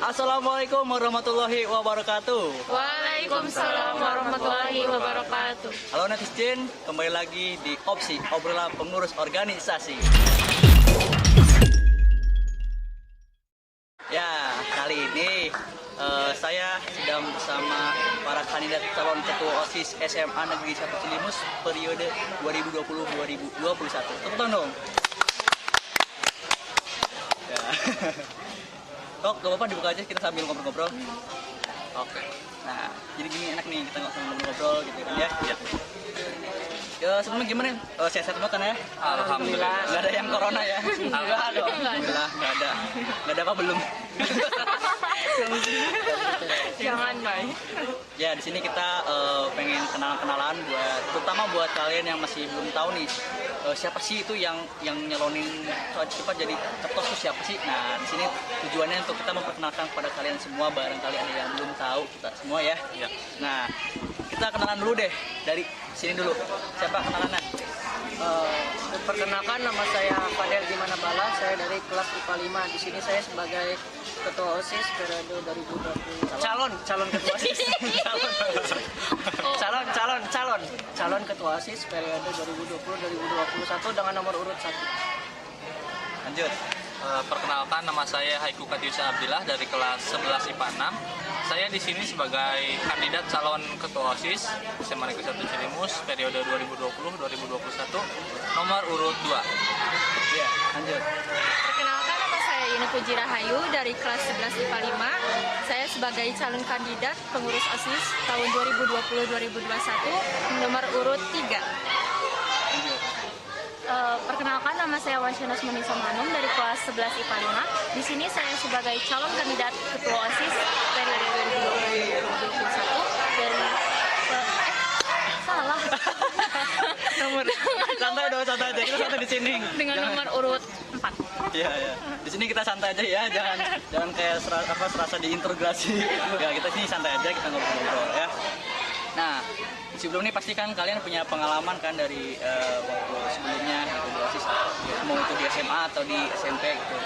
Assalamualaikum warahmatullahi wabarakatuh. Waalaikumsalam warahmatullahi wabarakatuh. Halo netizen, kembali lagi di Opsi, obrolan pengurus organisasi. Ya, kali ini saya sedang bersama para kandidat calon ketua OSIS SMA Negeri 1 Cilimus periode 2020-2021. Tepuk tangan dong. Ya. Kok gak apa-apa dibuka aja, kita sambil ngobrol-ngobrol. Oke. Nah, jadi gini enak nih, kita nggak sambil ngobrol gitu kan ya. Ya, sebelumnya gimana? Sehat semua kan ya? Alhamdulillah. Nggak ada yang corona ya? Nggak ada. Alhamdulillah, nggak ada. Nggak ada apa belum? Jangan baik. Ya, di sini kita pengen kenalan-kenalan terutama buat kalian yang masih belum tahu nih siapa sih itu yang nyalonin cepat jadi ketos itu siapa sih? Nah, di sini tujuannya untuk kita memperkenalkan kepada kalian semua, barangkali ada yang belum tahu kita semua ya. Nah, kita kenalan dulu deh dari sini dulu. Siapa kenalannya? Perkenalkan, nama saya Fadel Dimanabala, saya dari kelas IPA 5. Di sini saya sebagai ketua OSIS periode 2020. Calon ketua OSIS. calon ketua OSIS periode 2020-2021 dengan nomor urut 1. Lanjut. Perkenalkan, nama saya Haiku Katiusa Abdillah dari kelas 11 IPA 6. Saya di sini sebagai kandidat calon ketua OSIS SMA Negeri 1 Cilimus periode 2020-2021 nomor urut 2. Ya, lanjut. Perkenalkan, nama saya Ineku Jirahayu dari kelas 11 IPA 5. Saya sebagai calon kandidat pengurus OSIS tahun 2020-2021 nomor urut 3. Lanjut. Perkenalkan, nama saya Wansyana Manisa Manung dari kelas 11 IPA 5. Di sini saya sebagai calon kandidat ketua OSIS periode 2020-2021 dari salah. Nomor santai aja, kita santai di sini. Dengan nomor urut 4. Iya. Di sini kita santai aja ya, jangan kayak serasa diinterogasi. Ya, kita sini santai aja, kita ngobrol-ngobrol ya. Nah, sebelum ini pasti kan kalian punya pengalaman kan dari waktu sebelumnya gitu, di OSIS, mau itu di SMA atau di SMP gitu.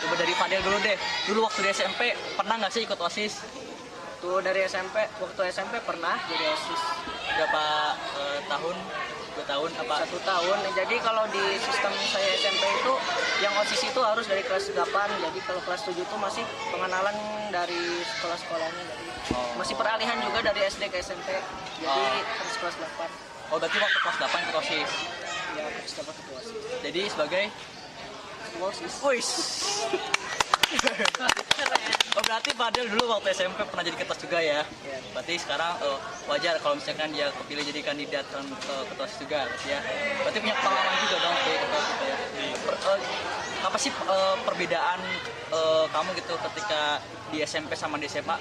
Coba dari Fadel dulu deh. Dulu waktu di SMP pernah nggak sih ikut OSIS? Tuh dari waktu SMP pernah jadi OSIS. Berapa tahun? 2 tahun apa? 1 tahun. Jadi kalau di sistem saya SMP itu yang OSIS itu harus dari kelas 8. Jadi kalau kelas 7 itu masih pengenalan dari sekolah-sekolahnya. Jadi masih peralihan juga dari SD ke SMP. Jadi harus kelas 8. Oh, berarti waktu kelas 8 ikut OSIS. Ya, kelas 8 ketua OSIS. Jadi sebagai Ketua OSIS. Wis. Oh, berarti Fadel dulu waktu SMP pernah jadi ketua juga ya? Iya. Berarti sekarang wajar kalau misalkan dia kepilih jadi kandidat ke ketua OSIS juga berarti ya? Berarti punya pengalaman juga dong kayak ketua OSIS ya? Apa sih perbedaan kamu gitu ketika di SMP sama di SMA?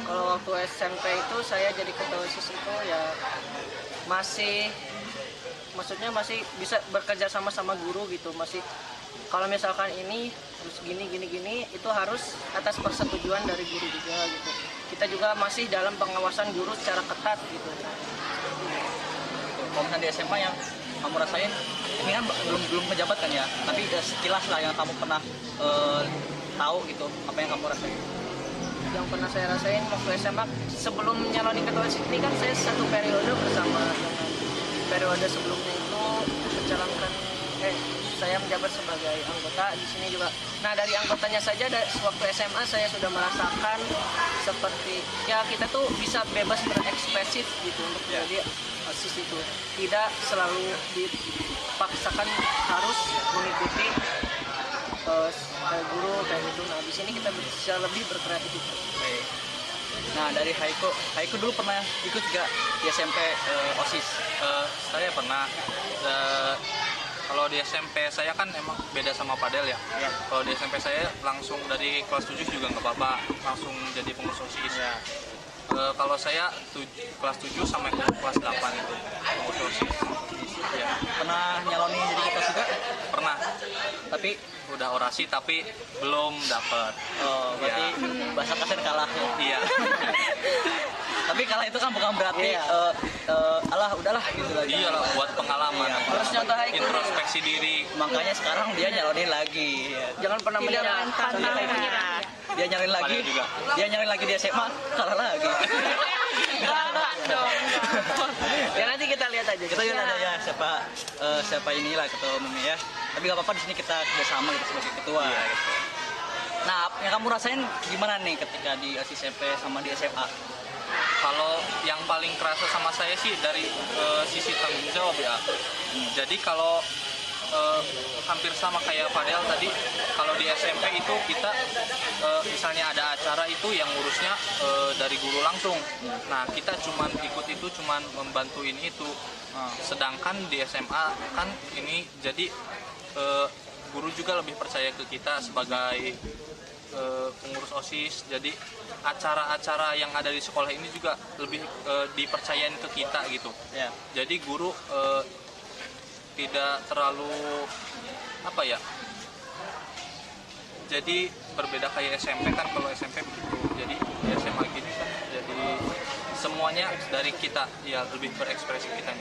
Kalau waktu SMP itu saya jadi ketua OSIS itu ya masih bisa bekerja sama guru gitu. Masih kalau misalkan ini harus gini itu harus atas persetujuan dari guru juga gitu. Kita juga masih dalam pengawasan guru secara ketat gitu. Kalau misalnya di SMA yang kamu rasain, ini kan belum pejabat kan ya, tapi sekilas lah yang kamu pernah tahu gitu, apa yang kamu rasain? Yang pernah saya rasain waktu SMA sebelum nyalonin ketua OSIS ini kan saya satu periode bersama dengan periode sebelumnya itu mencalonkan saya menjabat sebagai anggota di sini juga. Nah, dari anggotanya saja waktu SMA saya sudah merasakan seperti ya kita tuh bisa bebas berekspresif gitu untuk menjadi OSIS itu. Tidak selalu dipaksakan harus mengikuti guru kayak gitu. Nah, di sini kita bisa lebih berkreativitas. Nah, dari Haiku dulu pernah ikut juga di SMP OSIS? Saya pernah. Kalau di SMP saya kan emang beda sama Padel ya. Kalau di SMP saya langsung dari kelas 7 juga nggak apa-apa, langsung jadi pengurus OSIS. Kalau saya kelas 7 sampai kelas 8 itu pengurus OSIS. Ya. Pernah nyalonin jadi ketua juga? Pernah. Tapi Udah orasi tapi belum dapet. oh, berarti bahasa kasar kalah ya? Iya. Tapi kalah itu kan bukan berarti alah udahlah gitu lagi. Iya lah, buat pengalaman. Iya. Terus contoh Haiku, Introspeksi diri. Makanya sekarang dia nyalonin lagi. jangan pernah menyerah. pantang Contoh Haiku. menyerah. dia nyariin lagi, Padahal juga. dia nyariin lagi di SMA, kalah lagi. Enggak dong. Ya nanti kita lihat aja. Kita lihat aja ya siapa inilah ketua umumnya ya. Tapi nggak apa-apa, di sini kita kerjasama gitu sebagai ketua. Iya. Gitu. Nah, yang kamu rasain gimana nih ketika di SMP sama di SMA? Kalau yang paling kerasa sama saya sih dari sisi tanggung jawab ya. Jadi kalau hampir sama kayak Fadel tadi, kalau di SMP itu kita misalnya ada acara itu yang ngurusnya dari guru langsung. Nah, kita cuman ikut itu, cuman membantuin itu. Sedangkan di SMA kan ini jadi guru juga lebih percaya ke kita sebagai pengurus OSIS. Jadi acara-acara yang ada di sekolah ini juga lebih dipercayain ke kita gitu. Ya. Jadi guru tidak terlalu apa ya, jadi berbeda kayak SMP kan. Kalau SMP begitu, jadi di SMA gini kan jadi semuanya dari kita ya, lebih berekspresi kita.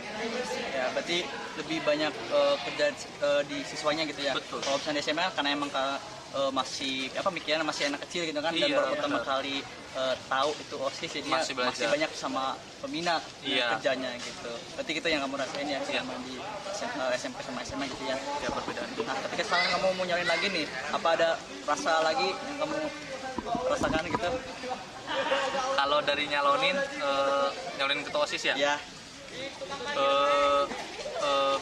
Ya, berarti lebih banyak kerja di siswanya gitu ya. Betul. Kalau misalnya di SMA karena emang masih mikirnya masih anak kecil gitu kan, dan Iya, baru pertama benar. kali tahu itu OSIS, jadi Masih belajar. masih banyak sama peminat Iya. kerjanya gitu. Berarti gitu yang kamu rasain ya Iya. selama di SMP sama SMA gitu ya. Ya perbedaan. Nah, ketika sekarang kamu mau nyalin lagi nih, apa ada rasa lagi yang kamu rasakan gitu? Kalau dari nyalonin ketua OSIS ya, Ya,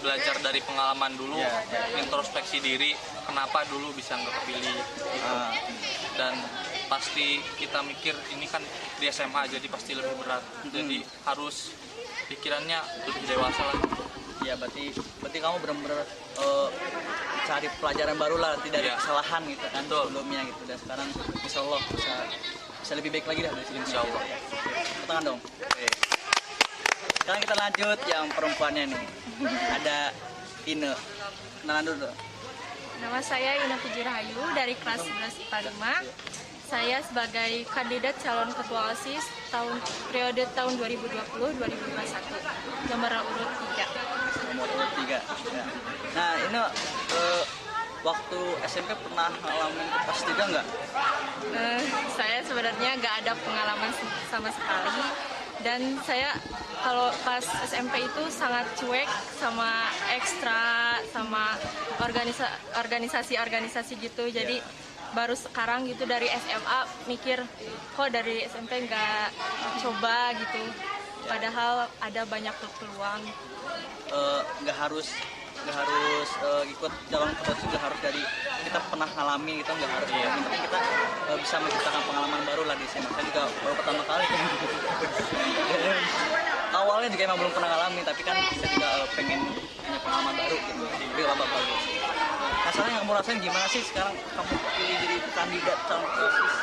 belajar dari pengalaman dulu, Iya. introspeksi diri, kenapa dulu bisa nggak kepilih gitu. Dan pasti kita mikir ini kan di SMA jadi pasti lebih berat, jadi harus pikirannya lebih dewasa lah. ya berarti kamu benar-benar cari pelajaran baru lah, tidak ada Iya. kesalahan gitu kan Betul. sebelumnya gitu, dan sekarang insya Allah bisa lebih baik lagi dah dari sini. Insya Allah. Tepuk tangan dong. Sekarang kita lanjut yang perempuannya nih. Ada Ine. Kenalan dulu dong. Nama saya Ina Puji Rahayu dari kelas 11 IPA 5. Saya sebagai kandidat calon ketua OSIS periode tahun 2020-2021, nomor urut 3. Nomor 3. Ya. Nah, ini waktu SMP pernah ngalamin kelas 3 nggak? Saya sebenarnya nggak ada pengalaman sama sekali, dan saya kalau pas SMP itu sangat cuek sama ekstra, sama organisasi gitu. Jadi baru sekarang gitu dari SMA mikir, kok dari SMP nggak coba gitu, padahal ada banyak peluang. Nggak harus ikut calon ketua OSIS, nggak harus dari kita pernah ngalamin gitu, nggak harus. Yang penting kita bisa menciptakan pengalaman baru lah di SMA. Saya juga baru pertama kali kan. Awalnya juga emang belum pernah ngalamin, tapi kan saya juga pengen punya pengalaman baru gitu. Jadi lama bagus. Nah, sekarang yang kamu rasain gimana sih sekarang kamu pilih jadi kandidat calon ketua OSIS?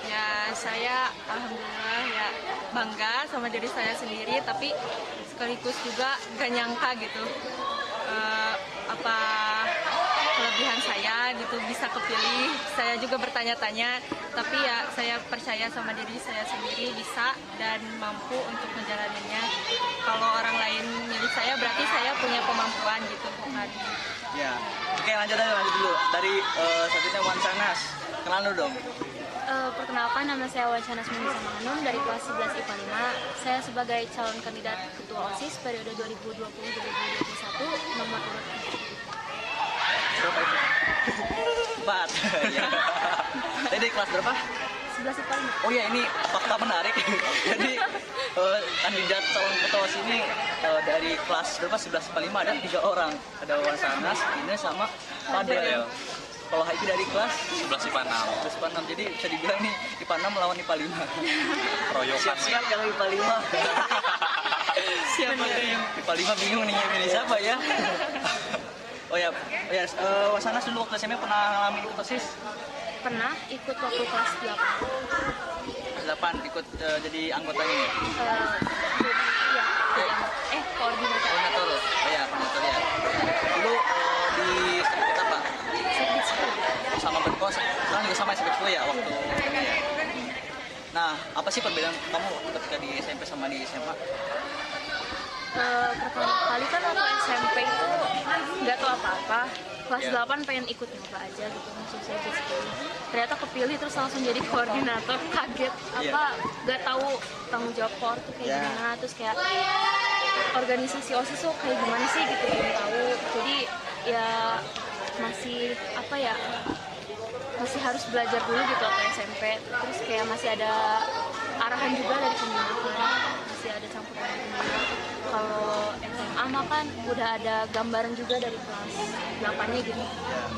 Ya, saya alhamdulillah ya bangga sama diri saya sendiri, tapi sekaligus juga gak nyangka gitu apa kelebihan saya gitu bisa kepilih. Saya juga bertanya-tanya, tapi ya saya percaya sama diri saya sendiri bisa dan mampu untuk menjalaninya. Kalau orang lain milih saya berarti saya punya kemampuan gitu kan. Ya, oke lanjut dulu. Dari selanjutnya Wan Sanas, kenalan dulu dong. Perkenalkan, nama saya Wansanas Munisa Mahanum dari kelas 11 IPA 5. Saya sebagai calon kandidat ketua OSIS periode 2020-2021, nomor urut 4. Berapa itu? 4. Ya. Tadi kelas berapa? 11 IPA 5. Oh ya, ini fakta menarik. Jadi kandidat calon ketua OSIS ini dari kelas berapa? 11 IPA 5 ada 3 orang. Ada Wan Sanas, Ine sama Fadel. Kalau Haiki dari kelas 11 IPA 6. 11 IPA 6, jadi bisa dibilang nih IPA 6 melawan IPA 5. Keroyokan. Siap-siap kalau IPA 5. Siapa yang IPA 5 bingung nih milih siapa ya? Oh ya, Wasanas dulu waktu SMP pernah ngalamin ikut OSIS? Pernah ikut waktu kelas 8. 8 ikut jadi anggotanya ya? Koordinator. Koordinator. Oh ya, koordinator ya. Dulu di sirkuit apa? Sirkuit sekolah. Sama berkos, sekarang juga sama sirkuit ya waktu ini ya. Nah, apa sih perbedaan kamu ketika di SMP sama di SMA? Pertama kali kan waktu SMP itu nggak tahu apa-apa, kelas Iya. 8 pengen ikut nyoba aja gitu, langsung saya jadi ternyata kepilih terus langsung jadi koordinator. Kaget, Iya. apa nggak tahu tanggung jawab POR tuh kayak Iya. gimana, terus kayak organisasi OSIS tuh kayak gimana sih gitu, belum tahu. Jadi ya masih apa ya, masih harus belajar dulu gitu atau SMP. Terus kayak masih ada arahan juga dari pembina, masih ada campur tangan pembina. Kalau SMA mah kan udah ada gambaran juga dari kelas 8-nya gitu.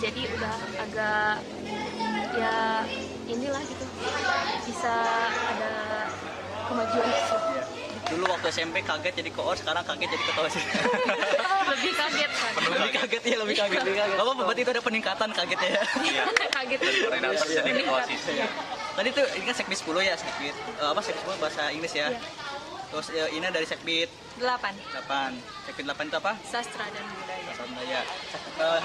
Jadi udah agak ya inilah gitu, bisa ada kemajuan gitu. Iya. Dulu waktu SMP kaget jadi koor, sekarang kaget jadi ketua OSIS. Lebih kaget kan. Lebih kaget ya, lebih kaget. Apa berarti itu ada peningkatan kaget ya? Iya. Kaget. Koordinator jadi ketua OSIS. Iya. Tadi tuh ini kan sekbid 10 ya, sekbid apa sekbid 10 bahasa Inggris ya. Iya. Terus ini dari sekbid 8. 8. Sekbid 8 itu apa? Sastra dan budaya. Bahasa Budaya.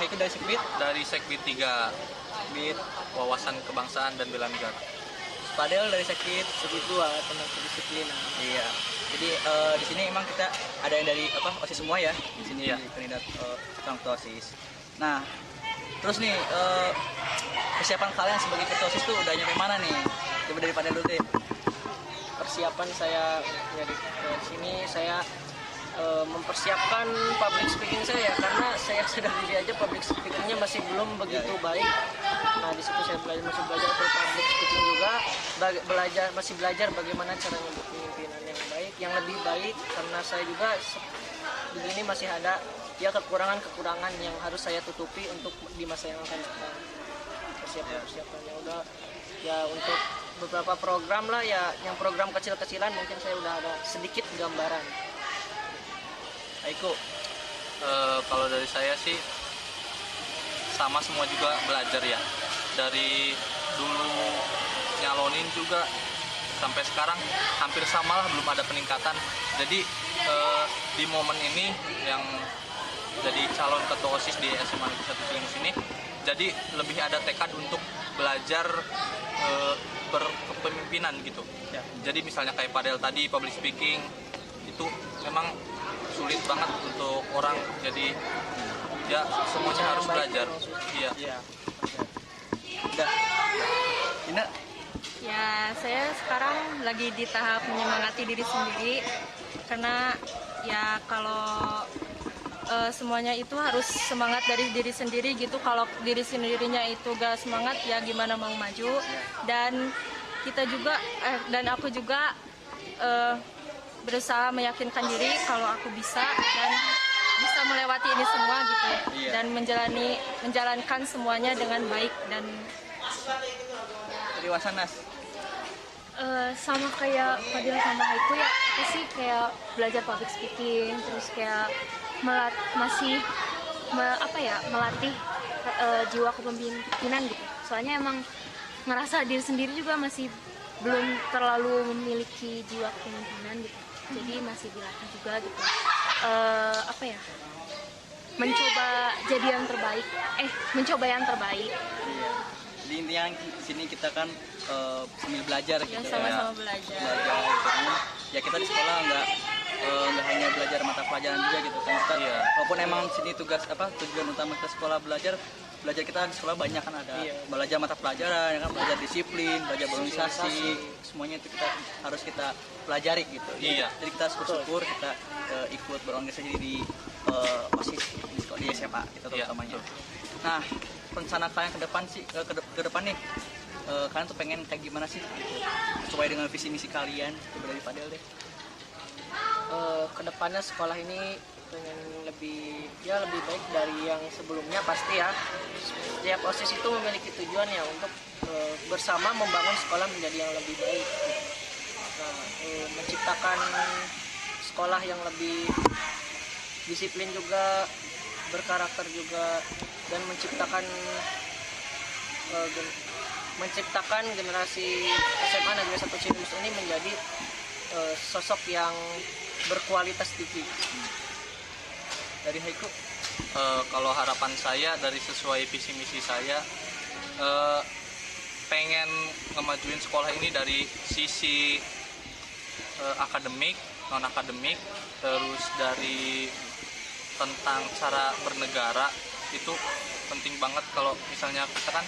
Itu dari sekbid Dari Sekbid 3, sekbid wawasan kebangsaan dan bela negara. Padel dari sekbid. Sekbid 2 tentang kedisiplinan. Iya. Jadi di sini emang kita ada yang dari apa OSIS semua ya. Di sini Iya. di kandidat tukang ketua OSIS. Nah, terus nih persiapan kalian sebagai ketua OSIS tuh udah nyampe mana nih? Coba dari Padel dulu deh. Persiapan saya dari sini saya mempersiapkan public speaking saya, karena saya sadar diri aja public speakingnya masih belum begitu baik. Nah di situ saya masih belajar untuk public speaking juga, masih belajar bagaimana caranya berpemimpinan yang baik, yang lebih baik, karena saya juga begini masih ada ya kekurangan yang harus saya tutupi untuk di masa yang akan datang. Persiapan yang udah ya untuk beberapa program lah ya, yang program kecil-kecilan mungkin saya udah ada sedikit gambaran. Aiko, Kalau dari saya sih sama semua juga belajar ya. Dari dulu nyalonin juga sampai sekarang hampir sama lah, belum ada peningkatan. Jadi di momen ini yang jadi calon ketua OSIS di SMA Negeri 1 Cilingus ini, jadi lebih ada tekad untuk belajar berkepemimpinan gitu. Ya. Jadi misalnya kayak Padel tadi, public speaking itu memang sulit banget untuk orang, jadi ya semuanya harus belajar. Iya. iya. Udah. Ina, Ya, saya sekarang lagi di tahap menyemangati diri sendiri, karena ya kalau semuanya itu harus semangat dari diri sendiri gitu. Kalau diri sendirinya itu gak semangat, ya gimana mau maju. Dan kita juga dan aku juga berusaha meyakinkan diri kalau aku bisa dan bisa melewati ini semua gitu. Iya. Dan menjalankan semuanya dengan baik. Dan dari Wasanas. sama kayak Fadil sama Haiku ya, aku sih kayak belajar public speaking, terus kayak melatih jiwa kepemimpinan gitu. Soalnya emang ngerasa diri sendiri juga masih belum terlalu memiliki jiwa kepemimpinan gitu. Jadi masih dilatih juga gitu. Mencoba jadi yang terbaik. Mencoba yang terbaik. Iya. Jadi intinya di sini kita kan sambil belajar Ya gitu sama-sama ya. belajar. Belajar gitu kan. Ya kita di sekolah nggak hanya belajar mata pelajaran juga gitu kan. Kita, Iya. walaupun emang sini tujuan utama kita sekolah belajar kita di sekolah banyak kan ada belajar mata pelajaran, ya kan, belajar disiplin, belajar berorganisasi, semuanya itu harus kita pelajari gitu. Iya. Jadi kita syukur kita ikut berorganisasi di OSIS di SMA kita Iya, terutamanya. betul. Nah, rencana kalian ke depan sih ke depan nih kalian tuh pengen kayak gimana sih gitu, sesuai dengan visi misi kalian. Coba dari Padel deh. Kedepannya sekolah ini pengen lebih baik dari yang sebelumnya pasti ya. Setiap OSIS itu memiliki tujuan ya untuk bersama membangun sekolah menjadi yang lebih baik. Nah, menciptakan sekolah yang lebih disiplin juga, berkarakter juga, dan menciptakan generasi SMA Negeri 1 Cilingus ini menjadi sosok yang berkualitas tinggi. Dari Haiku. Kalau harapan saya dari sesuai visi misi saya, pengen ngemajuin sekolah ini dari sisi akademik, non akademik, terus dari tentang cara bernegara, itu penting banget. Kalau misalnya kita kan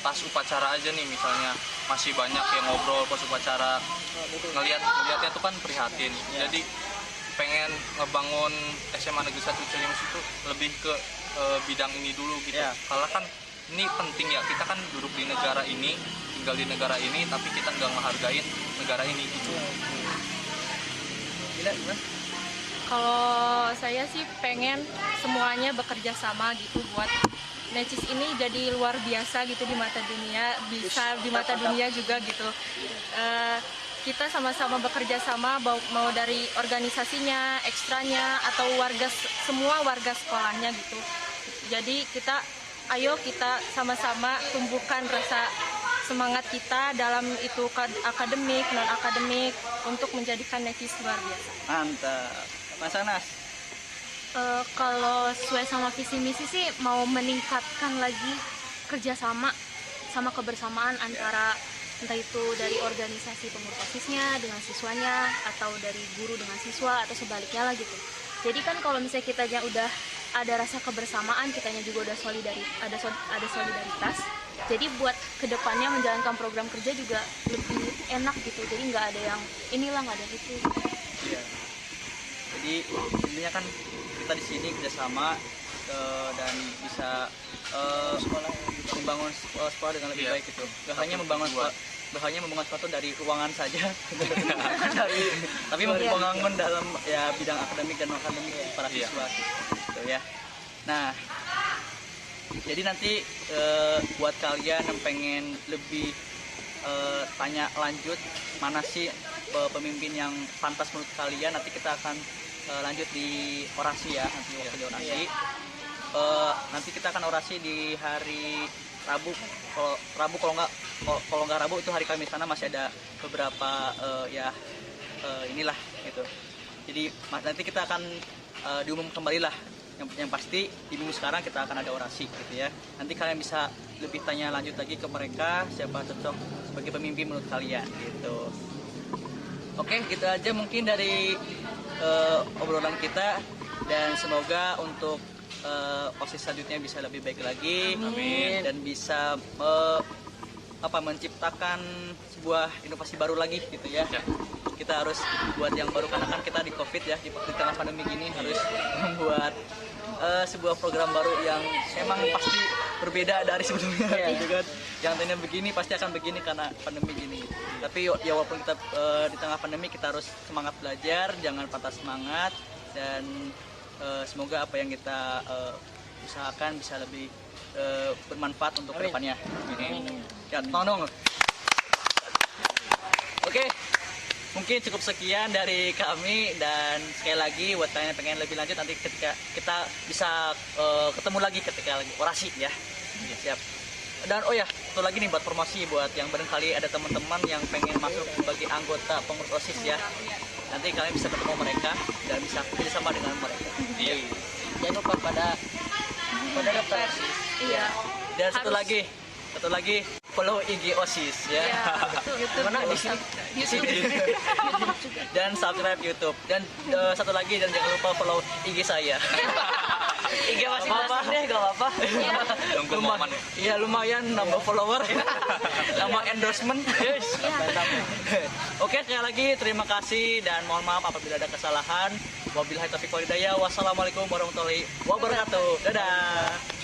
pas upacara aja nih, misalnya masih banyak yang ngobrol pas upacara, ngelihatnya tuh kan prihatin. Jadi pengen ngebangun SMA Negeri 1 Cilimus itu lebih ke bidang ini dulu gitu. Karena kan ini penting ya, kita kan duduk di negara ini, tinggal di negara ini, tapi kita nggak menghargain negara ini gitu. Kalau saya sih pengen semuanya bekerja sama gitu buat Necis ini jadi luar biasa gitu di mata dunia, bisa di mata dunia juga gitu. Kita sama-sama bekerja sama, mau dari organisasinya, ekstranya, atau semua warga sekolahnya gitu. Jadi ayo kita sama-sama tumbuhkan rasa semangat kita dalam itu akademik, non akademik untuk menjadikan Necis luar biasa. Mantap. Mas Anas. Kalau sesuai sama visi misi sih mau meningkatkan lagi kerjasama sama kebersamaan antara entah itu dari organisasi pengurus OSIS-nya dengan siswanya, atau dari guru dengan siswa, atau sebaliknya lah gitu. Jadi kan kalau misalnya kitanya udah ada rasa kebersamaan, kitanya juga udah ada solidaritas. Jadi buat kedepannya menjalankan program kerja juga lebih enak gitu. Jadi nggak ada yang inilah, nggak ada yang itu. Iya. Jadi intinya kan kita di sini kerjasama dan bisa membangun sekolah dengan lebih baik gitu. Gak hanya membangun sesuatu dari ruangan saja, tapi membangun dalam ya bidang akademik dan non akademik para siswa gitu ya. Nah, jadi nanti buat kalian yang pengen lebih tanya lanjut mana sih pemimpin yang pantas menurut kalian, nanti kita akan lanjut di orasi ya, nanti waktu di orasi. Nanti kita akan orasi di hari Rabu. Kalau nggak Rabu itu hari Kamis, karena masih ada beberapa inilah gitu. Jadi nanti kita akan diumum kembali lah. Yang pasti di minggu sekarang kita akan ada orasi gitu ya. Nanti kalian bisa lebih tanya lanjut lagi ke mereka siapa cocok sebagai pemimpin menurut kalian gitu. Oke, gitu aja mungkin dari obrolan kita, dan semoga untuk OSIS selanjutnya bisa lebih baik lagi. Amin. Dan bisa menciptakan sebuah inovasi baru lagi gitu ya. Kita harus buat yang baru, karena kan kita di COVID ya, di tengah pandemi gini harus membuat sebuah program baru yang memang pasti berbeda dari sebelumnya gitu kan. Yang tadinya begini pasti akan begini karena pandemi gini. Tapi ya walaupun kita di tengah pandemi, kita harus semangat belajar, jangan patah semangat, dan semoga apa yang kita usahakan bisa lebih bermanfaat untuk kedepannya. Ya, tolong. Oke, mungkin cukup sekian dari kami, dan sekali lagi buat kalian yang pengen lebih lanjut, nanti ketika kita bisa ketemu lagi ketika lagi orasi ya. Siap. Dan oh ya, satu lagi nih buat promosi buat yang barangkali ada teman-teman yang pengen masuk sebagai anggota pengurus OSIS ya. Nanti kalian bisa ketemu mereka dan bisa kerjasama dengan mereka. Iya. Jangan lupa pada daftar. Iya. Dan satu lagi follow IG OSIS ya. YouTube. Mana di sini? Di sini. Dan subscribe YouTube. Dan satu lagi, dan jangan lupa follow IG saya. IG masing-masing deh, gak apa-apa. Nunggu momen. Iya, lumayan nambah follower, nambah endorsement. Yes. Oke, sekali lagi terima kasih dan mohon maaf apabila ada kesalahan. Wabillahi taufiq wal hidayah. Wassalamualaikum warahmatullahi wabarakatuh. Dadah.